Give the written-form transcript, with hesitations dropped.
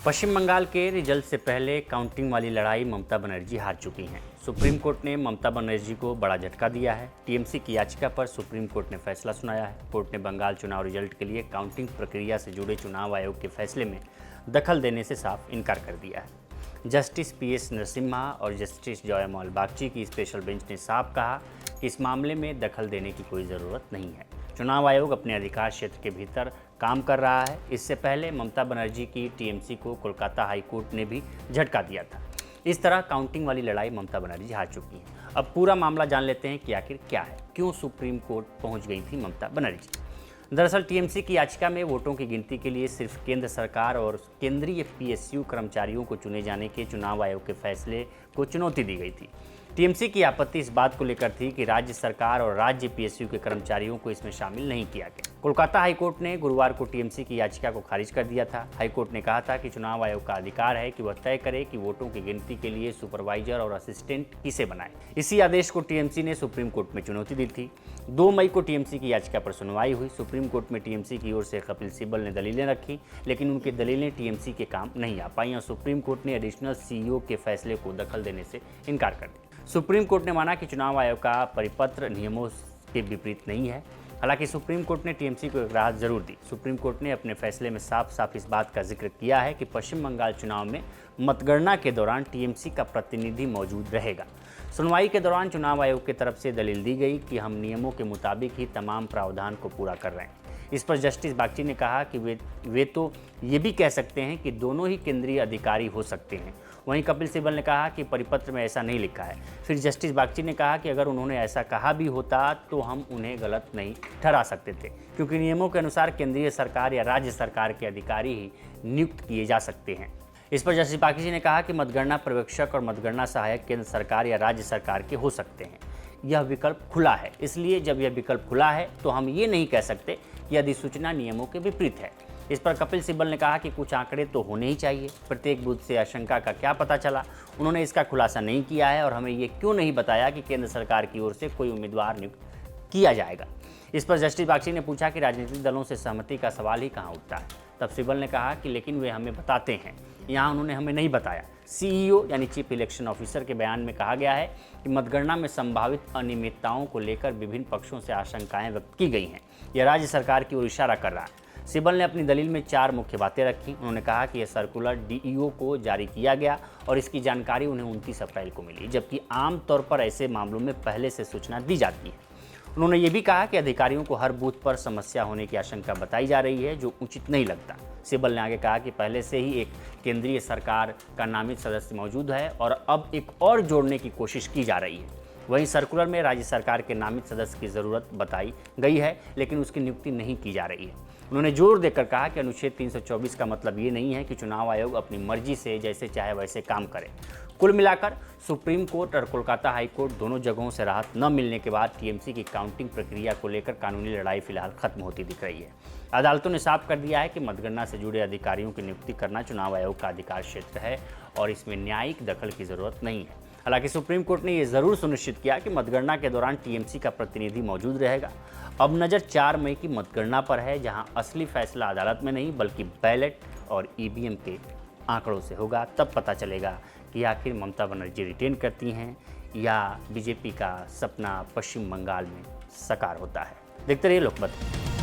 पश्चिम बंगाल के रिजल्ट से पहले काउंटिंग वाली लड़ाई ममता बनर्जी हार चुकी हैं। सुप्रीम कोर्ट ने ममता बनर्जी को बड़ा झटका दिया है। टीएमसी की याचिका पर सुप्रीम कोर्ट ने फैसला सुनाया है। कोर्ट ने बंगाल चुनाव रिजल्ट के लिए काउंटिंग प्रक्रिया से जुड़े चुनाव आयोग के फैसले में दखल देने से साफ इनकार कर दिया है। जस्टिस पीएस नरसिम्हा और जस्टिस जयमोहन बागची की स्पेशल बेंच ने साफ कहा कि इस मामले में दखल देने की कोई ज़रूरत नहीं है। चुनाव आयोग अपने अधिकार क्षेत्र के भीतर काम कर रहा है। इससे पहले ममता बनर्जी की टीएमसी को कोलकाता हाई कोर्ट ने भी झटका दिया था। इस तरह काउंटिंग वाली लड़ाई ममता बनर्जी हार चुकी है। अब पूरा मामला जान लेते हैं कि आखिर क्या है, क्यों सुप्रीम कोर्ट पहुंच गई थी ममता बनर्जी। दरअसल टीएमसी की याचिका में वोटों की गिनती के लिए सिर्फ केंद्र सरकार और केंद्रीय पीएसयू कर्मचारियों को चुने जाने के चुनाव आयोग के फैसले को चुनौती दी गई थी। टीएमसी की आपत्ति इस बात को लेकर थी कि राज्य सरकार और राज्य पीएसयू के कर्मचारियों को इसमें शामिल नहीं किया गया। कोलकाता हाईकोर्ट ने गुरुवार को टीएमसी की याचिका को खारिज कर दिया था। हाईकोर्ट ने कहा था कि चुनाव आयोग का अधिकार है कि वह तय करे कि वोटों की गिनती के लिए सुपरवाइजर और असिस्टेंट किसे बनाए। इसी आदेश को टीएमसी ने सुप्रीम कोर्ट में चुनौती दी थी। 2 मई को टीएमसी की याचिका पर सुनवाई हुई। सुप्रीम कोर्ट में टीएमसी की ओर से कपिल सिब्बल ने दलीलें रखी, लेकिन उनकी दलीलें टीएमसी के काम नहीं आ पाई और सुप्रीम कोर्ट ने एडिशनल सीईओ के फैसले को दखल देने से इनकार कर दिया। सुप्रीम कोर्ट ने माना कि चुनाव आयोग का परिपत्र नियमों के विपरीत नहीं है। हालांकि सुप्रीम कोर्ट ने टीएमसी को एक राहत जरूर दी। सुप्रीम कोर्ट ने अपने फैसले में साफ साफ इस बात का जिक्र किया है कि पश्चिम बंगाल चुनाव में मतगणना के दौरान टीएमसी का प्रतिनिधि मौजूद रहेगा। सुनवाई के दौरान चुनाव आयोग की तरफ से दलील दी गई कि हम नियमों के मुताबिक ही तमाम प्रावधान को पूरा कर रहे हैं। इस पर जस्टिस बागची ने कहा कि वे तो ये भी कह सकते हैं कि दोनों ही केंद्रीय अधिकारी हो सकते हैं। वहीं कपिल सिब्बल ने कहा कि परिपत्र में ऐसा नहीं लिखा है। फिर जस्टिस बागची ने कहा कि अगर उन्होंने ऐसा कहा भी होता तो हम उन्हें गलत नहीं ठहरा सकते थे, क्योंकि नियमों के अनुसार केंद्रीय सरकार या राज्य सरकार के अधिकारी ही नियुक्त किए जा सकते हैं। इस पर जस्टिस बागची ने कहा कि मतगणना पर्यवेक्षक और मतगणना सहायक केंद्र सरकार या राज्य सरकार के हो सकते हैं। यह विकल्प खुला है, इसलिए जब यह विकल्प खुला है तो हम ये नहीं कह सकते कि अधिसूचना नियमों के विपरीत है। इस पर कपिल सिब्बल ने कहा कि कुछ आंकड़े तो होने ही चाहिए। प्रत्येक बूथ से आशंका का क्या पता चला, उन्होंने इसका खुलासा नहीं किया है और हमें ये क्यों नहीं बताया कि केंद्र सरकार की ओर से कोई उम्मीदवार नियुक्त किया जाएगा। इस पर जस्टिस बागची ने पूछा कि राजनीतिक दलों से सहमति का सवाल ही कहाँ उठता है। तब सिब्बल ने कहा कि लेकिन वे हमें बताते हैं। यहाँ उन्होंने हमें नहीं बताया। सीईओ यानी चीफ इलेक्शन ऑफिसर के बयान में कहा गया है कि मतगणना में संभावित अनियमितताओं को लेकर विभिन्न पक्षों से आशंकाएं व्यक्त की गई हैं। यह राज्य सरकार की ओर इशारा कर रहा है। सिब्बल ने अपनी दलील में 4 मुख्य बातें रखी। उन्होंने कहा कि यह सर्कुलर डीईओ को जारी किया गया और इसकी जानकारी उन्हें 29 अप्रैल को मिली, जबकि आमतौर पर ऐसे मामलों में पहले से सूचना दी जाती है। उन्होंने ये भी कहा कि अधिकारियों को हर बूथ पर समस्या होने की आशंका बताई जा रही है, जो उचित नहीं लगता। सिब्बल ने आगे कहा कि पहले से ही एक केंद्रीय सरकार का नामित सदस्य मौजूद है और अब एक और जोड़ने की कोशिश की जा रही है। वहीं सर्कुलर में राज्य सरकार के नामित सदस्य की ज़रूरत बताई गई है, लेकिन उसकी नियुक्ति नहीं की जा रही है। उन्होंने जोर देकर कहा कि अनुच्छेद 324 का मतलब ये नहीं है कि चुनाव आयोग अपनी मर्जी से जैसे चाहे वैसे काम करे। कुल मिलाकर सुप्रीम कोर्ट और कोलकाता हाई कोर्ट दोनों जगहों से राहत न मिलने के बाद टीएमसी की काउंटिंग प्रक्रिया को लेकर कानूनी लड़ाई फिलहाल खत्म होती दिख रही है। अदालतों ने साफ कर दिया है कि मतगणना से जुड़े अधिकारियों की नियुक्ति करना चुनाव आयोग का अधिकार क्षेत्र है और इसमें न्यायिक दखल की जरूरत नहीं है। हालांकि सुप्रीम कोर्ट ने यह जरूर सुनिश्चित किया कि मतगणना के दौरान टीएमसी का प्रतिनिधि मौजूद रहेगा। अब नज़र 4 मई की मतगणना पर है, जहां असली फैसला अदालत में नहीं बल्कि बैलेट और ईवीएम के आंकड़ों से होगा। तब पता चलेगा कि आखिर ममता बनर्जी रिटेन करती हैं या बीजेपी का सपना पश्चिम बंगाल में साकार होता है। देखते रहिए लोकमत।